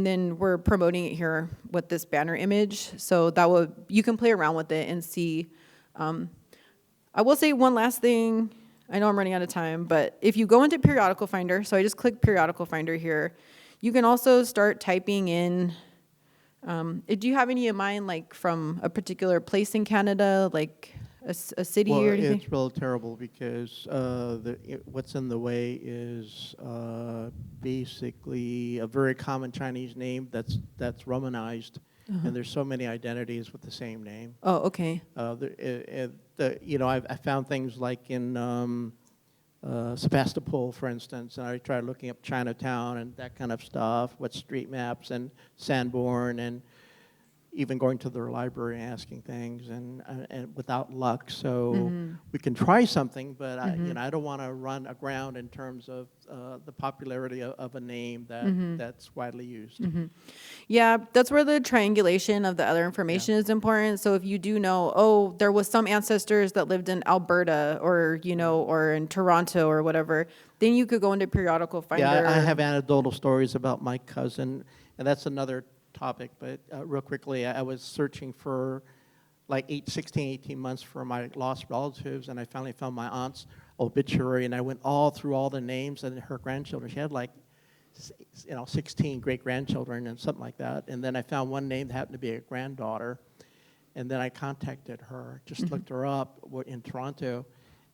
then we're promoting it here with this banner image. So you can play around with it and see. I will say one last thing. I know I'm running out of time, but if you go into Periodical Finder, so I just click Periodical Finder here, you can also start typing in, do you have any in mind, like from a particular place in Canada, like a city or anything? It's real terrible because what's in the way is basically a very common Chinese name that's Romanized, and there's so many identities with the same name. Oh, okay. I found things like in Sebastopol, for instance, and I tried looking up Chinatown and that kind of stuff with street maps and Sanborn, and even going to their library and asking things, and without luck. So we can try something, but I don't want to run aground in terms of the popularity of a name that's widely used. Yeah, that's where the triangulation of the other information is important. So if you do know, oh, there was some ancestors that lived in Alberta or, or in Toronto or whatever, then you could go into Periodical Finder. Yeah, I have anecdotal stories about my cousin, and that's another topic, but real quickly, I was searching for like 18 months for my lost relatives, and I finally found my aunt's obituary, and I went all through all the names and her grandchildren. She had like 16 great-grandchildren and something like that, and then I found one name that happened to be a granddaughter, and then I contacted her, just looked her up in Toronto,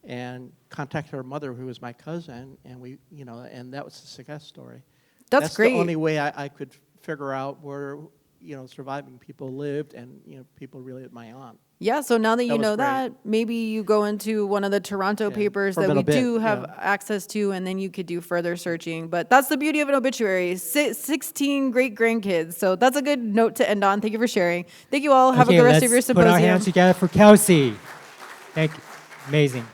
and contacted her mother, who was my cousin, and we, and that was a success story. That's great. The only way I could figure out where surviving people lived, and people really at my aunt. Yeah, so now that you know great. that, maybe you go into one of the Toronto papers that we do have access to, and then you could do further searching. But that's the beauty of an obituary, 16 great-grandkids. So that's a good note to end on. Thank you for sharing. Thank you all. Have a good rest of your Let's put our symposium. hands together for Kelci. Thank you. Amazing.